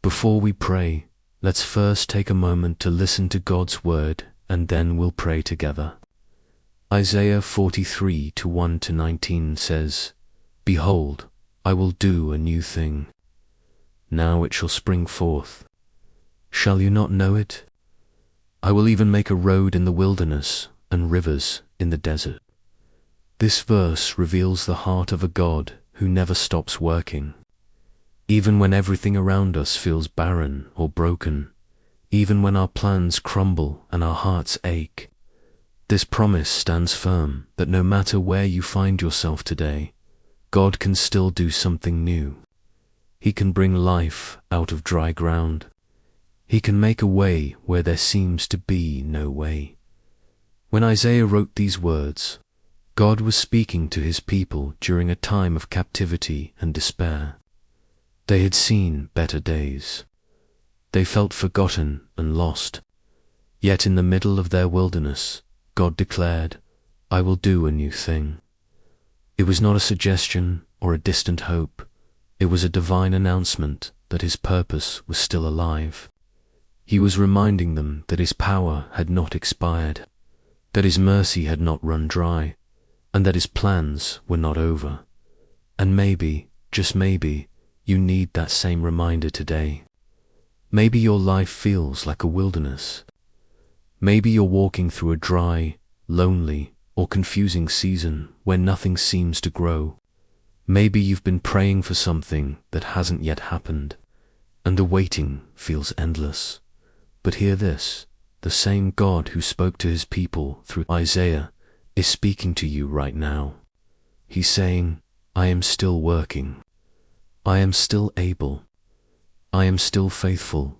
Before we pray, let's first take a moment to listen to God's word, and then we'll pray together. Isaiah 43 1-19 says, "Behold, I will do a new thing. Now it shall spring forth. Shall you not know it? I will even make a road in the wilderness and rivers in the desert." This verse reveals the heart of a God who never stops working. Even when everything around us feels barren or broken, even when our plans crumble and our hearts ache, this promise stands firm that no matter where you find yourself today, God can still do something new. He can bring life out of dry ground. He can make a way where there seems to be no way. When Isaiah wrote these words, God was speaking to his people during a time of captivity and despair. They had seen better days. They felt forgotten and lost. Yet in the middle of their wilderness, God declared, "I will do a new thing." It was not a suggestion or a distant hope. It was a divine announcement that his purpose was still alive. He was reminding them that his power had not expired, that his mercy had not run dry, and that his plans were not over. And maybe, just maybe, you need that same reminder today. Maybe your life feels like a wilderness. Maybe you're walking through a dry, lonely, or confusing season where nothing seems to grow. Maybe you've been praying for something that hasn't yet happened, and the waiting feels endless. But hear this, the same God who spoke to his people through Isaiah is speaking to you right now. He's saying, "I am still working. I am still able. I am still faithful."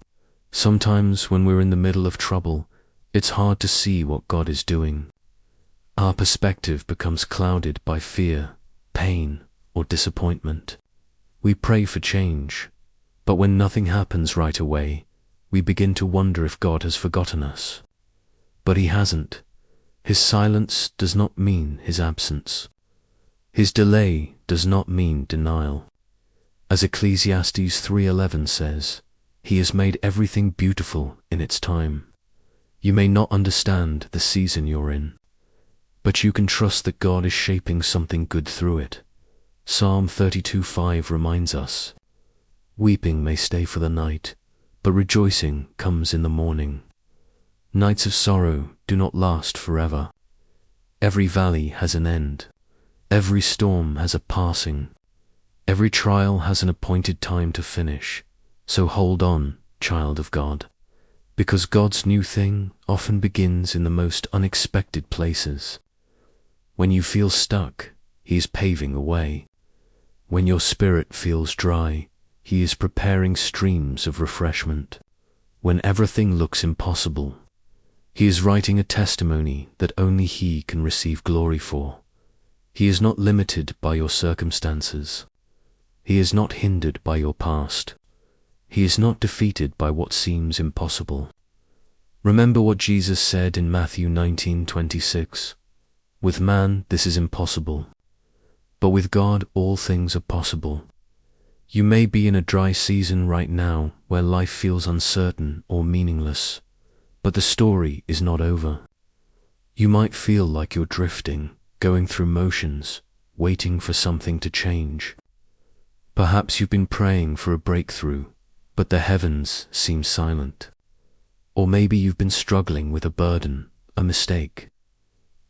Sometimes when we're in the middle of trouble, it's hard to see what God is doing. Our perspective becomes clouded by fear, pain, or disappointment. We pray for change, but when nothing happens right away, we begin to wonder if God has forgotten us. But he hasn't. His silence does not mean his absence. His delay does not mean denial. As Ecclesiastes 3:11 says, "He has made everything beautiful in its time." You may not understand the season you're in, but you can trust that God is shaping something good through it. Psalm 32:5 reminds us, "Weeping may stay for the night, but rejoicing comes in the morning." Nights of sorrow do not last forever. Every valley has an end. Every storm has a passing. Every trial has an appointed time to finish. So hold on, child of God, because God's new thing often begins in the most unexpected places. When you feel stuck, he is paving a way. When your spirit feels dry, he is preparing streams of refreshment. When everything looks impossible, he is writing a testimony that only he can receive glory for. He is not limited by your circumstances. He is not hindered by your past. He is not defeated by what seems impossible. Remember what Jesus said in Matthew 19:26. "With man this is impossible, but with God all things are possible." You may be in a dry season right now where life feels uncertain or meaningless, but the story is not over. You might feel like you're drifting, going through motions, waiting for something to change. Perhaps you've been praying for a breakthrough, but the heavens seem silent. Or maybe you've been struggling with a burden, a mistake,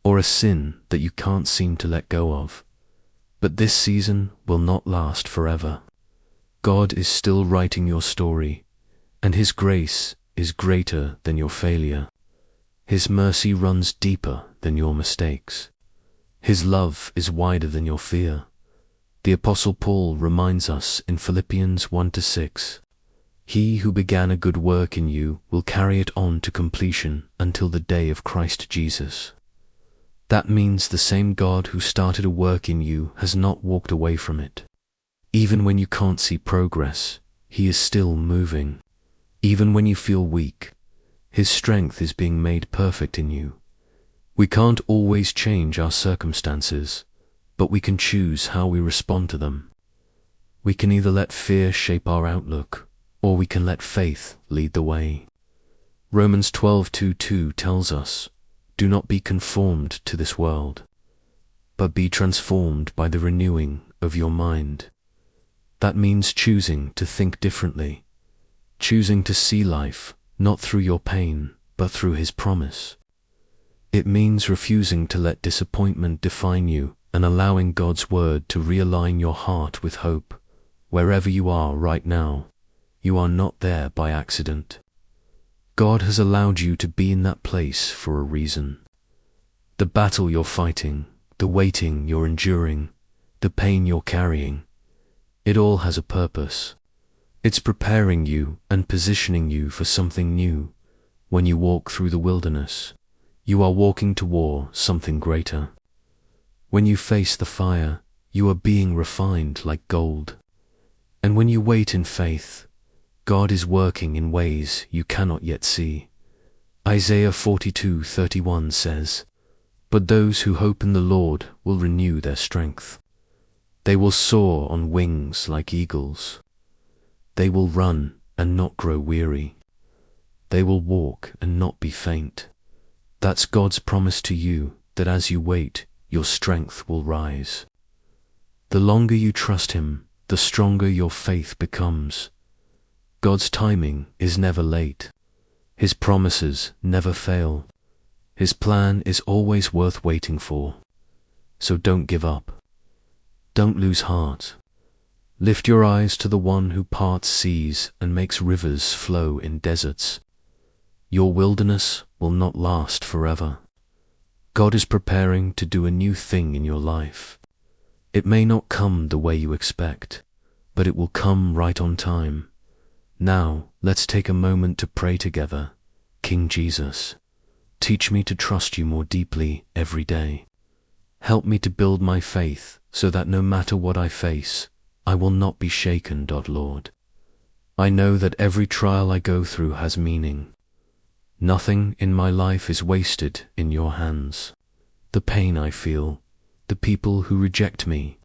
or a sin that you can't seem to let go of. But this season will not last forever. God is still writing your story, and his grace is greater than your failure. His mercy runs deeper than your mistakes. His love is wider than your fear. The Apostle Paul reminds us in Philippians 1-6, "He who began a good work in you will carry it on to completion until the day of Christ Jesus." That means the same God who started a work in you has not walked away from it. Even when you can't see progress, he is still moving. Even when you feel weak, his strength is being made perfect in you. We can't always change our circumstances, but we can choose how we respond to them. We can either let fear shape our outlook, or we can let faith lead the way. Romans 12:2 tells us, "Do not be conformed to this world, but be transformed by the renewing of your mind." That means choosing to think differently, choosing to see life not through your pain, but through His promise. It means refusing to let disappointment define you and allowing God's word to realign your heart with hope. Wherever you are right now, you are not there by accident. God has allowed you to be in that place for a reason. The battle you're fighting, the waiting you're enduring, the pain you're carrying, it all has a purpose. It's preparing you and positioning you for something new. When you walk through the wilderness, you are walking toward something greater. When you face the fire, you are being refined like gold. And when you wait in faith, God is working in ways you cannot yet see. Isaiah 42:31 says, "But those who hope in the Lord will renew their strength. They will soar on wings like eagles. They will run and not grow weary. They will walk and not be faint." That's God's promise to you, that as you wait, your strength will rise. The longer you trust Him, the stronger your faith becomes. God's timing is never late. His promises never fail. His plan is always worth waiting for. So don't give up. Don't lose heart. Lift your eyes to the One who parts seas and makes rivers flow in deserts. Your wilderness will not last forever. God is preparing to do a new thing in your life. It may not come the way you expect, but it will come right on time. Now, let's take a moment to pray together. King Jesus, teach me to trust you more deeply every day. Help me to build my faith so that no matter what I face, I will not be shaken, Lord. I know that every trial I go through has meaning. Nothing in my life is wasted in your hands. The pain I feel, the people who reject me,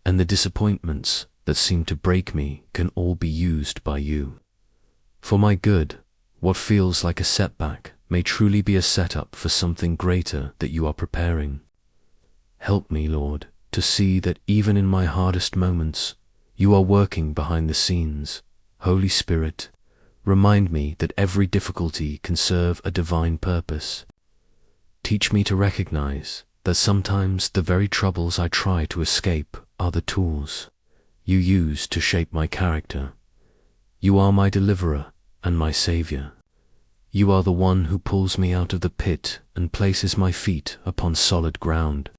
and the disappointments that seem to break me can all be used by you. For my good, what feels like a setback may truly be a setup for something greater that you are preparing. Help me, Lord, to see that even in my hardest moments, you are working behind the scenes. Holy Spirit, remind me that every difficulty can serve a divine purpose. Teach me to recognize that sometimes the very troubles I try to escape are the tools you use to shape my character. You are my deliverer and my Savior. You are the one who pulls me out of the pit and places my feet upon solid ground.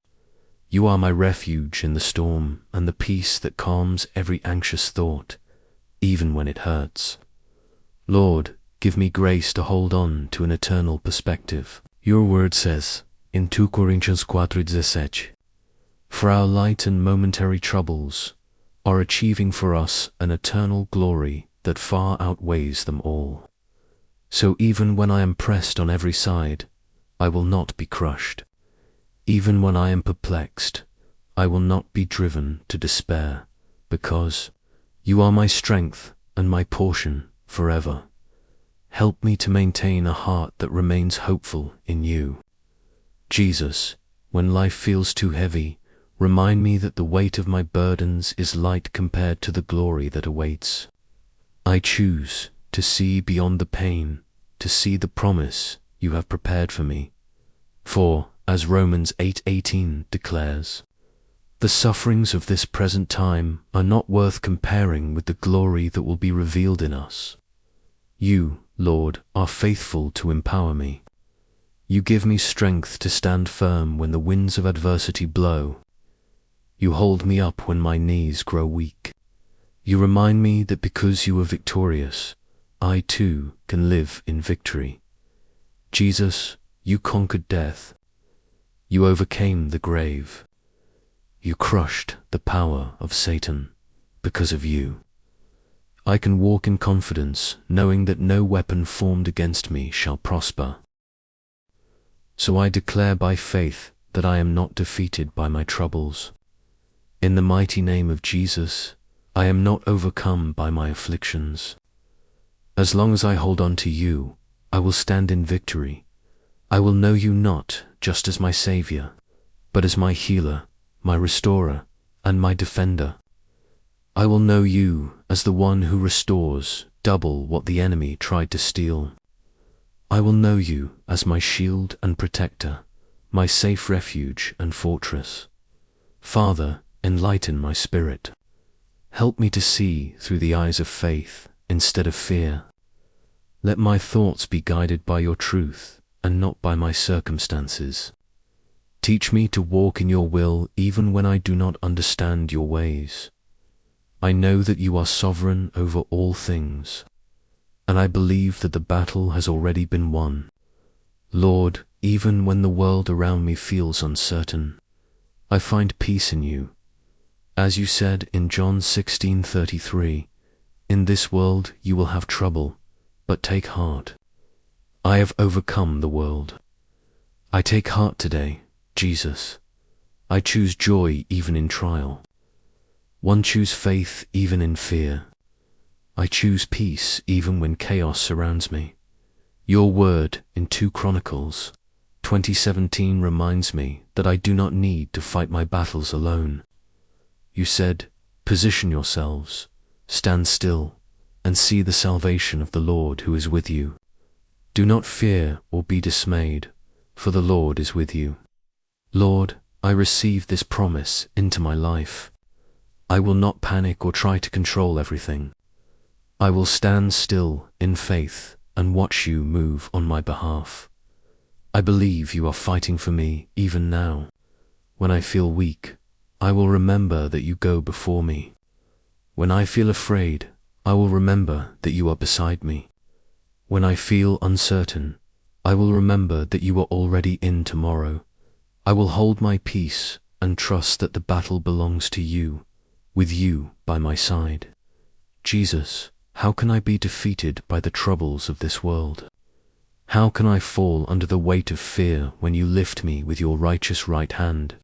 You are my refuge in the storm and the peace that calms every anxious thought, even when it hurts. Lord, give me grace to hold on to an eternal perspective. Your word says in 2 Corinthians 4:17, "For our light and momentary troubles are achieving for us an eternal glory that far outweighs them all." So even when I am pressed on every side, I will not be crushed. Even when I am perplexed, I will not be driven to despair, because you are my strength and my portion forever. Help me to maintain a heart that remains hopeful in you. Jesus, when life feels too heavy, remind me that the weight of my burdens is light compared to the glory that awaits. I choose to see beyond the pain, to see the promise you have prepared for me. For, as Romans 8:18 declares, the sufferings of this present time are not worth comparing with the glory that will be revealed in us. You, Lord, are faithful to empower me. You give me strength to stand firm when the winds of adversity blow. You hold me up when my knees grow weak. You remind me that because you are victorious, I too can live in victory. Jesus, you conquered death. You overcame the grave. You crushed the power of Satan. Because of you, I can walk in confidence, knowing that no weapon formed against me shall prosper. So I declare by faith that I am not defeated by my troubles. In the mighty name of Jesus, I am not overcome by my afflictions. As long as I hold on to you, I will stand in victory. I will know you not just as my Savior, but as my healer, my restorer, and my defender. I will know you as the one who restores double what the enemy tried to steal. I will know you as my shield and protector, my safe refuge and fortress. Father, enlighten my spirit. Help me to see through the eyes of faith instead of fear. Let my thoughts be guided by your truth and not by my circumstances. Teach me to walk in your will even when I do not understand your ways. I know that you are sovereign over all things, and I believe that the battle has already been won. Lord, even when the world around me feels uncertain, I find peace in you. As you said in John 16:33, in this world you will have trouble, but take heart. I have overcome the world. I take heart today, Jesus. I choose joy even in trial. One choose faith even in fear. I choose peace even when chaos surrounds me. Your word in 2 Chronicles 20:17 reminds me that I do not need to fight my battles alone. You said, position yourselves, stand still, and see the salvation of the Lord who is with you. Do not fear or be dismayed, for the Lord is with you. Lord, I receive this promise into my life. I will not panic or try to control everything. I will stand still in faith and watch you move on my behalf. I believe you are fighting for me even now. When I feel weak, I will remember that you go before me. When I feel afraid, I will remember that you are beside me. When I feel uncertain, I will remember that you are already in tomorrow. I will hold my peace and trust that the battle belongs to you, with you by my side. Jesus, how can I be defeated by the troubles of this world? How can I fall under the weight of fear when you lift me with your righteous right hand?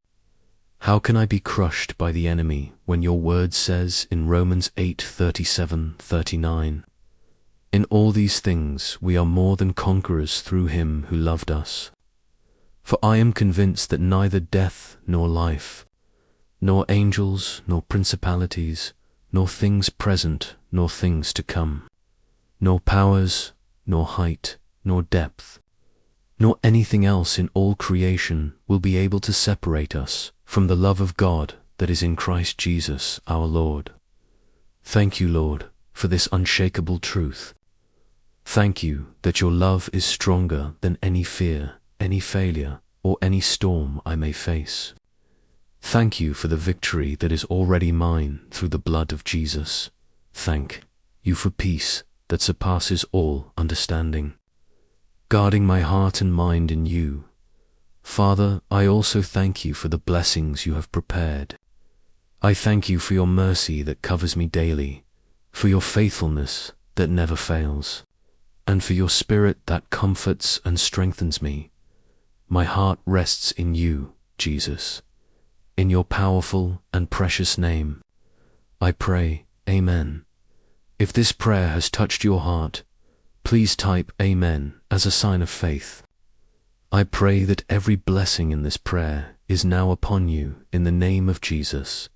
How can I be crushed by the enemy when your word says in Romans 8:37-39, in all these things we are more than conquerors through him who loved us. For I am convinced that neither death nor life, nor angels nor principalities, nor things present nor things to come, nor powers, nor height, nor depth, nor anything else in all creation will be able to separate us from the love of God that is in Christ Jesus our Lord. Thank you, Lord, for this unshakable truth. Thank you that your love is stronger than any fear, any failure, or any storm I may face. Thank you for the victory that is already mine through the blood of Jesus. Thank you for peace that surpasses all understanding, guarding my heart and mind in you. Father, I also thank you for the blessings you have prepared. I thank you for your mercy that covers me daily, for your faithfulness that never fails, and for your Spirit that comforts and strengthens me. My heart rests in you, Jesus. In your powerful and precious name, I pray, Amen. If this prayer has touched your heart, please type Amen as a sign of faith. I pray that every blessing in this prayer is now upon you in the name of Jesus.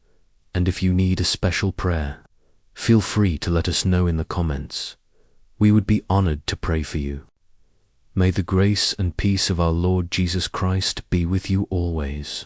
And if you need a special prayer, feel free to let us know in the comments. We would be honored to pray for you. May the grace and peace of our Lord Jesus Christ be with you always.